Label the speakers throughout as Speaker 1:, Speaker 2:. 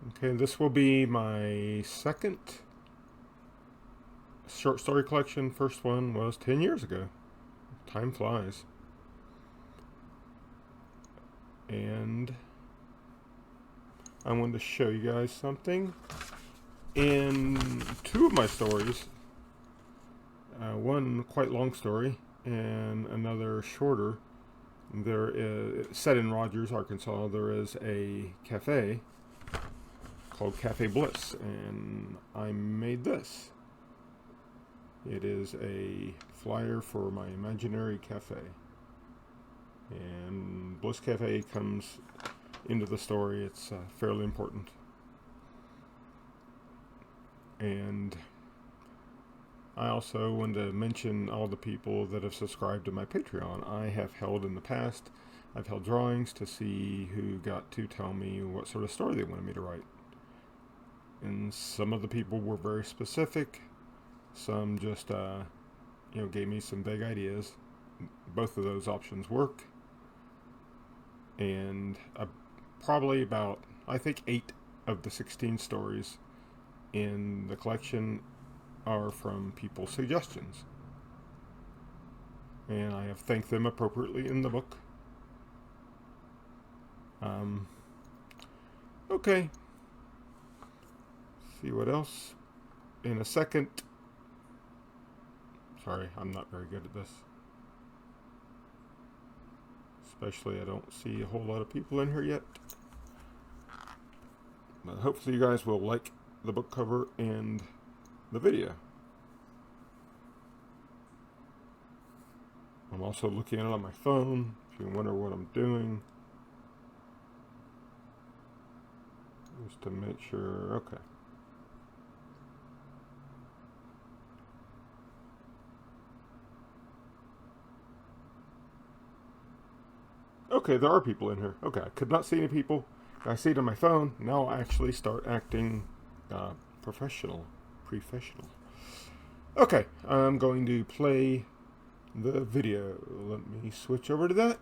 Speaker 1: Okay, this will be my second short story collection. First one was 10 years ago. Time flies. And I wanted to show you guys something. In two of my stories, one quite long story and another shorter, there is, set in Rogers, Arkansas, there is a cafe called Cafe Bliss, and I made this. It is a flyer for my imaginary cafe. And Bliss Cafe comes into the story. It's fairly important. And I also wanted to mention all the people that have subscribed to my Patreon. I have held in the past, I've held drawings to see who got to tell me what sort of story they wanted me to write. And some of the people were very specific. Some just, gave me some vague ideas. Both of those options work. And probably about, I think, 8 of the 16 stories in the collection are from people's suggestions. And I have thanked them appropriately in the book. Okay. See what else? In a second. Sorry, I'm not very good at this. Especially I don't see a whole lot of people in here yet. But hopefully you guys will like the book cover and the video. I'm also looking at it on my phone, if you wonder what I'm doing. Just to make sure, okay. Okay, there are people in here. Okay, I could not see any people. I see it on my phone. Now I actually start acting professional. Okay, I'm going to play the video. Let me switch over to that.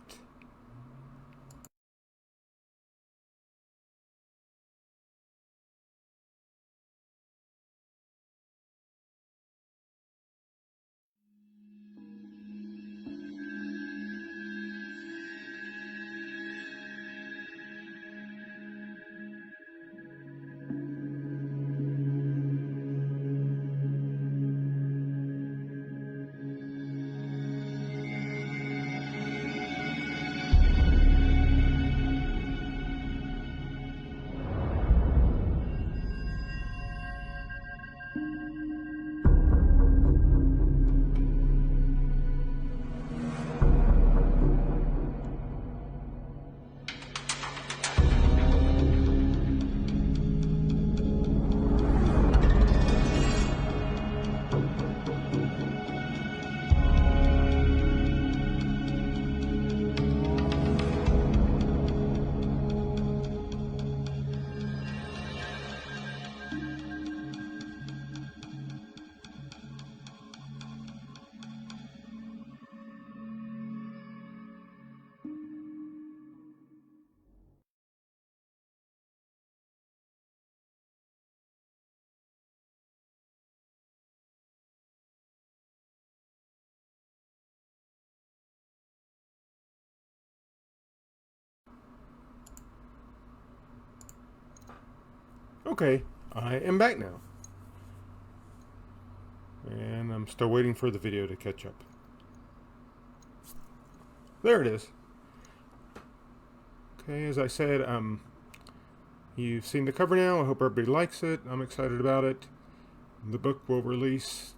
Speaker 1: Okay, I am back now. And I'm still waiting for the video to catch up. There it is. Okay, as I said, you've seen the cover now. I hope everybody likes it. I'm excited about it. The book will release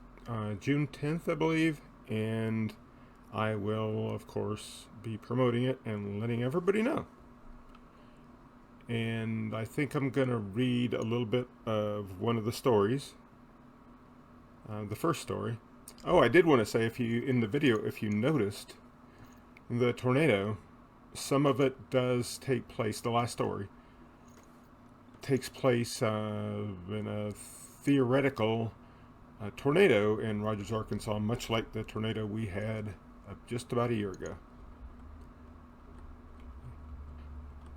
Speaker 1: June 10th, I believe, and I will, of course, be promoting it and letting everybody know. And I think I'm going to read a little bit of one of the stories. The first story. Oh, I did want to say, if you noticed, the tornado, some of it does take place, the last story, takes place in a theoretical tornado in Rogers, Arkansas, much like the tornado we had just about a year ago.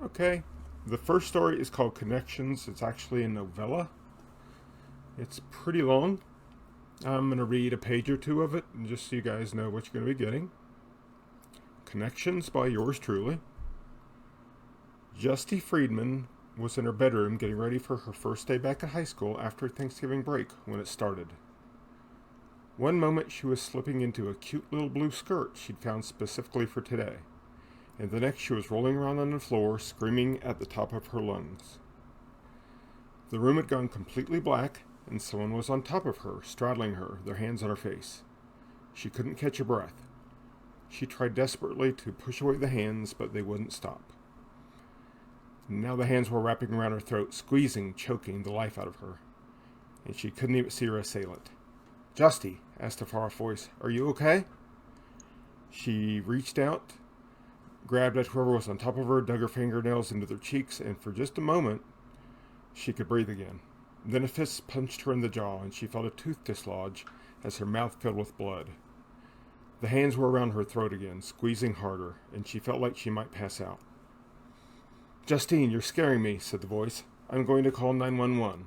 Speaker 1: Okay, The first story is called Connections. It's actually a novella. It's pretty long. I'm going to read a page or two of it, just so you guys know what you're going to be getting. Connections by yours truly. Justy Friedman was in her bedroom getting ready for her first day back at high school after Thanksgiving break when it started. One moment she was slipping into a cute little blue skirt she'd found specifically for today, and the next she was rolling around on the floor, screaming at the top of her lungs. The room had gone completely black, and someone was on top of her, straddling her, their hands on her face. She couldn't catch her breath. She tried desperately to push away the hands, but they wouldn't stop. Now the hands were wrapping around her throat, squeezing, choking the life out of her, and she couldn't even see her assailant. "Justy," asked a far-off voice, "are you okay?" She reached out, grabbed at whoever was on top of her, dug her fingernails into their cheeks, and for just a moment, she could breathe again. Then a fist punched her in the jaw, and she felt a tooth dislodge as her mouth filled with blood. The hands were around her throat again, squeezing harder, and she felt like she might pass out. "Justine, you're scaring me," said the voice. "I'm going to call 911.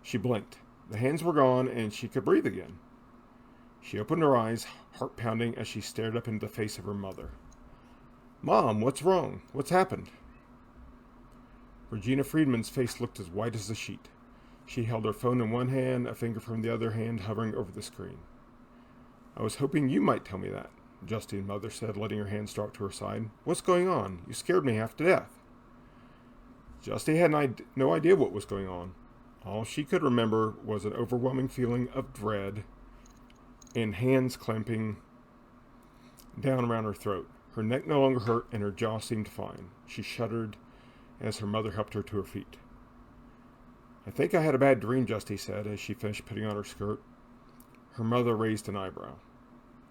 Speaker 1: She blinked. The hands were gone, and she could breathe again. She opened her eyes, heart pounding, as she stared up into the face of her mother. "Mom, what's wrong? What's happened?" Regina Friedman's face looked as white as a sheet. She held her phone in one hand, a finger from the other hand hovering over the screen. "I was hoping you might tell me that," Justine's mother said, letting her hands drop to her side. "What's going on? You scared me half to death." Justy had no idea what was going on. All she could remember was an overwhelming feeling of dread and hands clamping down around her throat. Her neck no longer hurt, and her jaw seemed fine. She shuddered as her mother helped her to her feet. "I think I had a bad dream," Justy said as she finished putting on her skirt. Her mother raised an eyebrow.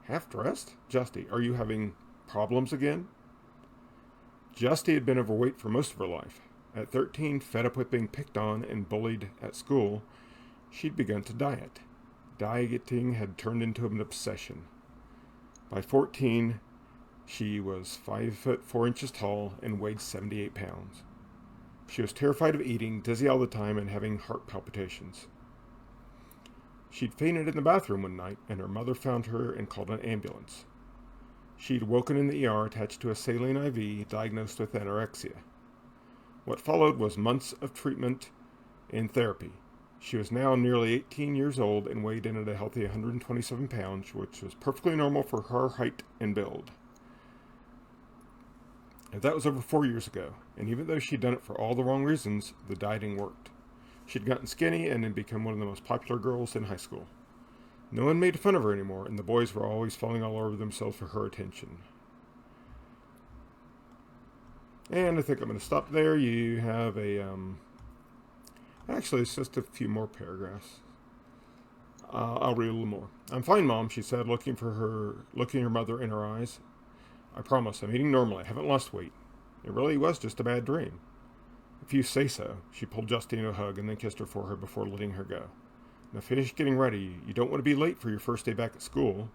Speaker 1: "Half-dressed? Justy, are you having problems again?" Justy had been overweight for most of her life. At 13, fed up with being picked on and bullied at school, she'd begun to diet. Dieting had turned into an obsession. By 14, she was 5 foot 4 inches tall and weighed 78 pounds. She was terrified of eating, dizzy all the time, and having heart palpitations. She'd fainted in the bathroom one night, and her mother found her and called an ambulance. She'd woken in the ER attached to a saline IV, diagnosed with anorexia. What followed was months of treatment and therapy. She was now nearly 18 years old and weighed in at a healthy 127 pounds, which was perfectly normal for her height and build. And that was over 4 years ago, and even though she'd done it for all the wrong reasons, the dieting worked. She'd gotten skinny and had become one of the most popular girls in high school. No one made fun of her anymore, and the boys were always falling all over themselves for her attention. And I think I'm going to stop there. You have actually, it's just a few more paragraphs. I'll read a little more. "I'm fine, Mom," she said, looking her mother in her eyes. "I promise, I'm eating normally. I haven't lost weight. It really was just a bad dream." "If you say so." She pulled Justine into a hug and then kissed her forehead before letting her go. "Now finish getting ready. You don't want to be late for your first day back at school."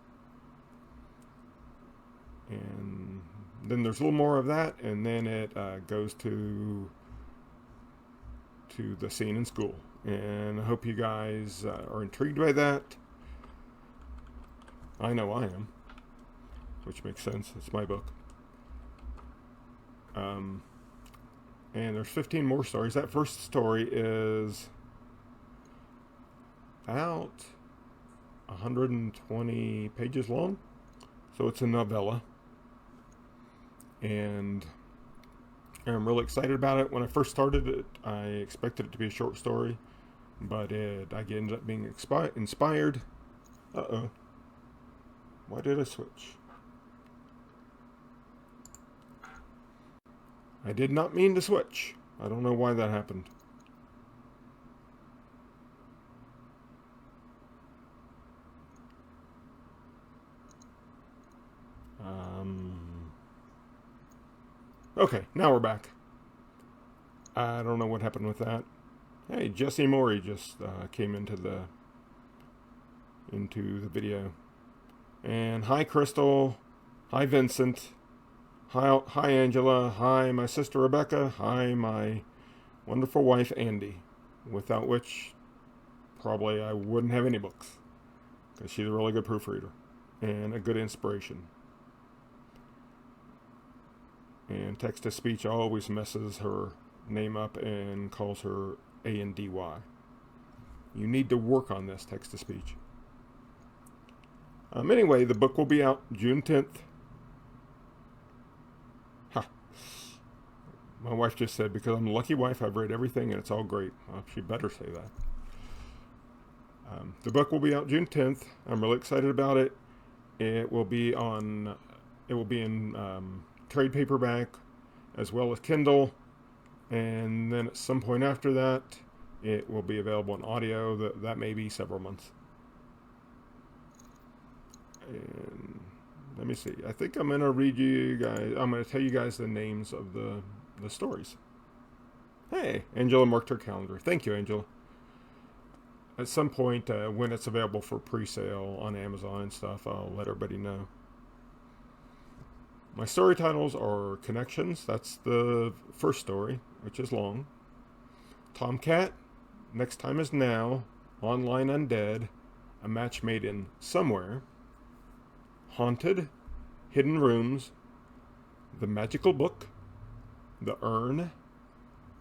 Speaker 1: And then there's a little more of that, and then it goes to the scene in school. And I hope you guys are intrigued by that. I know I am, which makes sense. It's my book. And there's 15 more stories. That first story is about 120 pages long, so it's a novella. And I'm really excited about it. When I first started it, I expected it to be a short story, but I ended up being inspired. Uh-oh. Why did I switch? I did not mean to switch. I don't know why that happened. Okay, now we're back. I don't know what happened with that. Hey, Jesse Morey just came into the video. And hi, Crystal. Hi, Vincent. Hi, Angela. Hi, my sister Rebecca. Hi, my wonderful wife, Andy. Without which, probably I wouldn't have any books. Because she's a really good proofreader and a good inspiration. And text-to-speech always messes her name up and calls her Andy. You need to work on this text-to-speech. Anyway, the book will be out June 10th. Ha! My wife just said, because I'm a lucky wife, I've read everything and it's all great. Well, she better say that. The book will be out June 10th. I'm really excited about it. It will be in trade paperback as well as Kindle. And then at some point after that, it will be available in audio. That may be several months. And let me see. I think I'm going to read you guys. I'm going to tell you guys the names of the stories. Hey, Angela marked her calendar. Thank you, Angela. At some point, when it's available for pre-sale on Amazon and stuff, I'll let everybody know. My story titles are Connections. That's the first story, which is long. Tomcat, Next Time Is Now, Online Undead, A Match Made in Somewhere. Haunted, Hidden Rooms, The Magical Book, The Urn,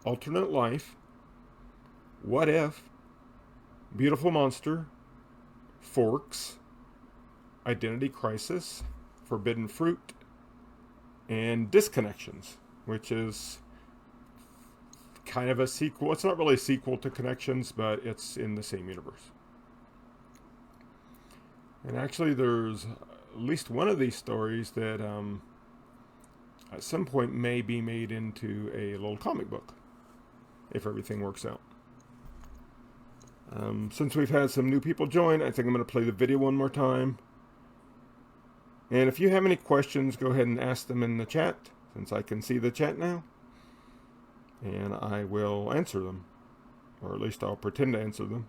Speaker 1: Alternate Life, What If, Beautiful Monster, Forks, Identity Crisis, Forbidden Fruit, and Disconnections, which is kind of a sequel. It's not really a sequel to Connections, but it's in the same universe. And actually, there's at least one of these stories that at some point may be made into a little comic book, if everything works out. Since we've had some new people join, I think I'm going to play the video one more time. And if you have any questions, go ahead and ask them in the chat, since I can see the chat now. And I will answer them. Or at least I'll pretend to answer them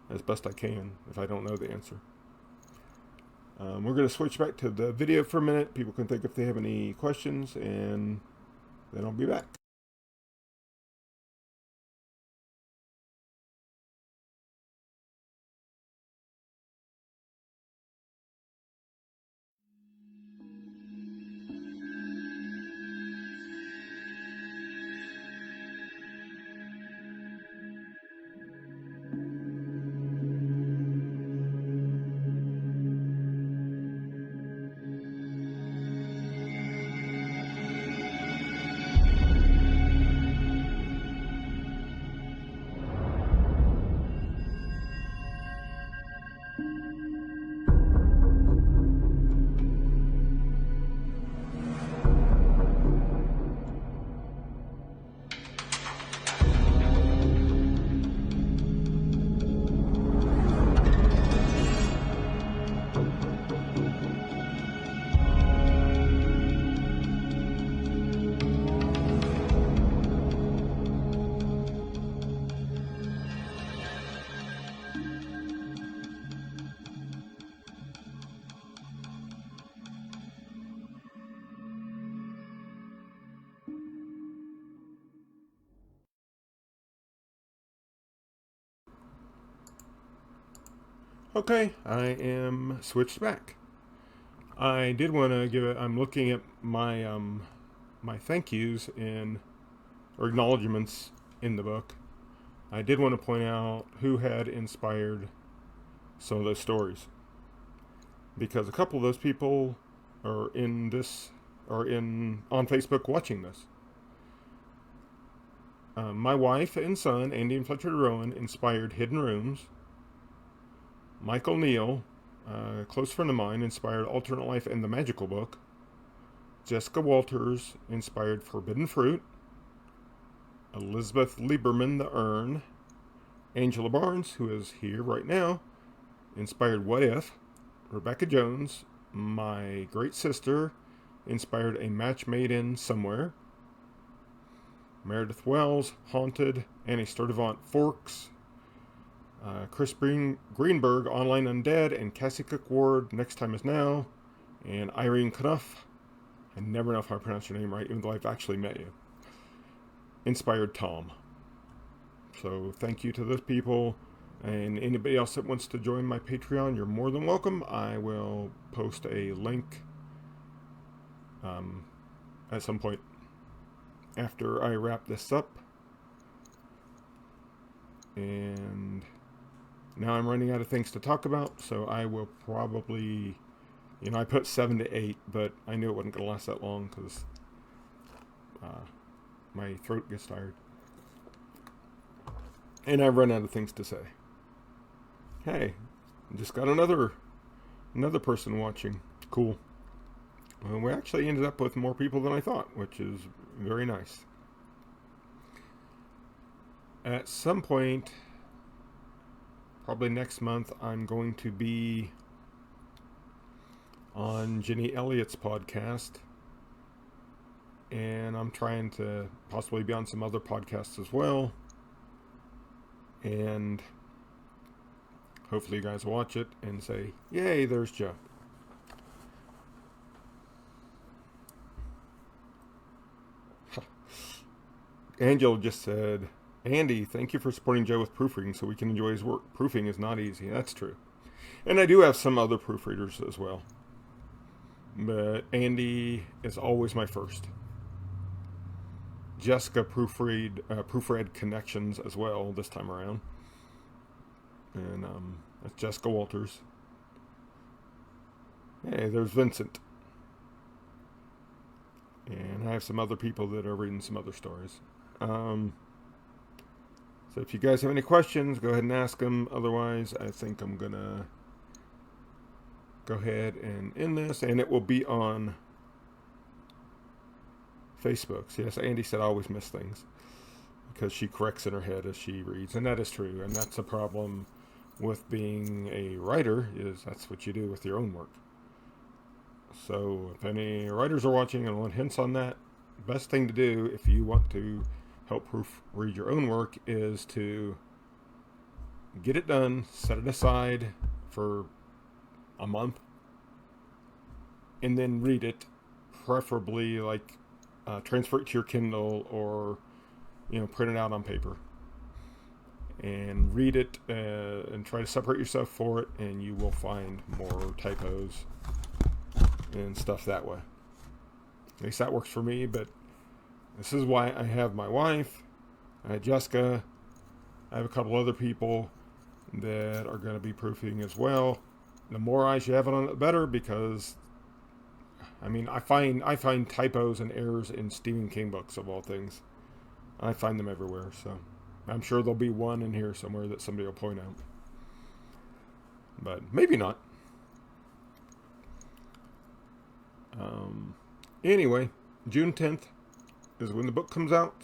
Speaker 1: as best I can if I don't know the answer. We're going to switch back to the video for a minute. People can think if they have any questions, and then I'll be back. Okay, I am switched back. I did want to give it. I'm looking at my my thank yous or acknowledgments in the book. I did want to point out who had inspired some of those stories, because a couple of those people are on Facebook watching this. My wife and son, Andy and Fletcher DeRouen, inspired Hidden Rooms. Michael Neal, a close friend of mine, inspired Alternate Life and the Magical Book. Jessica Walters inspired Forbidden Fruit. Elizabeth Lieberman, The Urn. Angela Barnes, who is here right now, inspired What If. Rebecca Jones, my great sister, inspired A Match Made in Somewhere. Meredith Wells, Haunted. Annie Sturdivant, Forks. Chris Greenberg, Online Undead, and Cassie Cook Ward, Next Time Is Now, and Irene Knuff I never know if I pronounce your name right, even though I've actually met you. Inspired Tom. So thank you to those people. And anybody else that wants to join my Patreon, you're more than welcome. I will post a link at some point after I wrap this up. And now I'm running out of things to talk about, so I will probably, I put 7 to 8, but I knew it wasn't going to last that long because my throat gets tired. And I've run out of things to say. Hey, just got another person watching. Cool. Well, we actually ended up with more people than I thought, which is very nice. At some point, probably next month, I'm going to be on Jenny Elliott's podcast. And I'm trying to possibly be on some other podcasts as well. And hopefully you guys watch it and say, yay, there's Joe. Angel just said, Andy, thank you for supporting Joe with proofreading so we can enjoy his work. Proofing is not easy. That's true. And I do have some other proofreaders as well. But Andy is always my first. Jessica proofread Connections as well this time around. And that's Jessica Walters. Hey, there's Vincent. And I have some other people that are reading some other stories. So if you guys have any questions, go ahead and ask them. Otherwise, I think I'm going to go ahead and end this. And it will be on Facebook. So yes, Andy said I always miss things because she corrects in her head as she reads. And that is true. And that's a problem with being a writer, is that's what you do with your own work. So if any writers are watching and want hints on that, best thing to do if you want to help proofread your own work is to get it done, set it aside for a month, and then read it, preferably like transfer it to your Kindle or print it out on paper and read it and try to separate yourself for it, and you will find more typos and stuff that way. At least that works for me, but this is why I have my wife, I have Jessica, I have a couple other people that are going to be proofing as well. The more eyes you have on it, the better, because I find typos and errors in Stephen King books, of all things. I find them everywhere, so I'm sure there'll be one in here somewhere that somebody will point out. But maybe not. Anyway, June 10th is when the book comes out.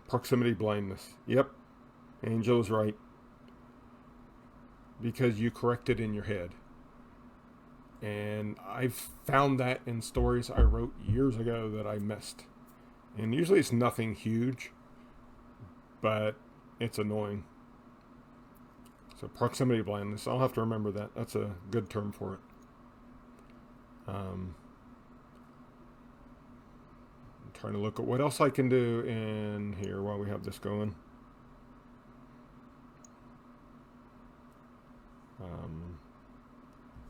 Speaker 1: Proximity blindness. Yep, Angel's right. Because you correct it in your head. And I've found that in stories I wrote years ago that I missed. And usually it's nothing huge, but it's annoying. So proximity blindness, I'll have to remember that. That's a good term for it. I'm trying to look at what else I can do in here while we have this going.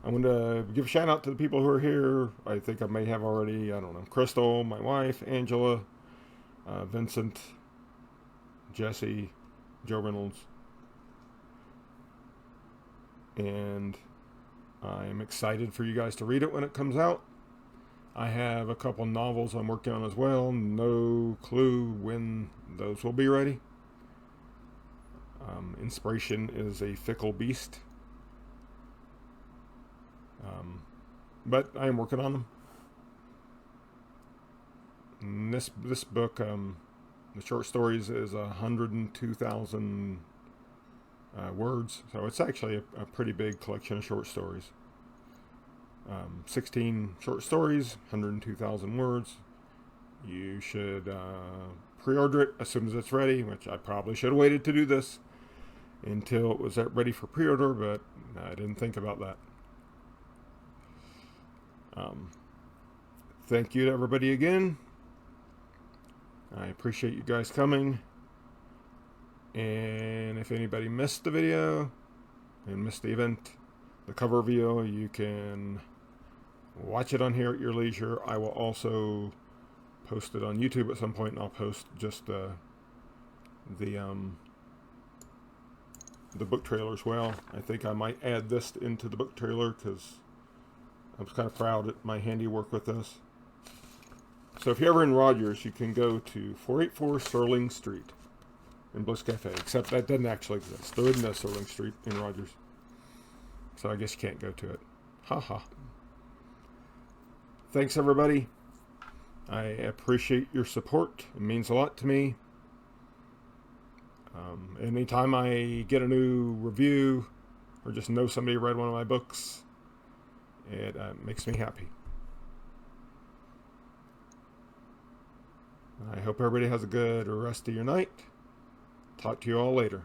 Speaker 1: I'm going to give a shout out to the people who are here. I think I may have already, I don't know, Crystal, my wife, Angela, Vincent, Jesse, Joe Reynolds. And I'm excited for you guys to read it when it comes out. I have a couple novels I'm working on as well. No clue when those will be ready. Inspiration is a fickle beast. But I am working on them. And this book, the short stories, is 102,000 words. So it's actually a pretty big collection of short stories. 16 short stories, 102,000 words. You should pre-order it as soon as it's ready, which I probably should have waited to do this until it was ready for pre-order, but I didn't think about that. Thank you to everybody again. I appreciate you guys coming. And if anybody missed the video and missed the event, the cover reveal, you can watch it on here at your leisure. I will also post it on YouTube at some point, and I'll post just the book trailer as well. I think I might add this into the book trailer because I was kind of proud at my handiwork with this. So if you're ever in Rogers, you can go to 484 Sterling Street in Bliss Cafe, except that doesn't actually exist. There isn't a Sterling Street in Rogers, so I guess you can't go to it. Haha. Thanks, everybody. I appreciate your support. It means a lot to me. Anytime I get a new review or just know somebody read one of my books, it makes me happy. I hope everybody has a good rest of your night. Talk to you all later.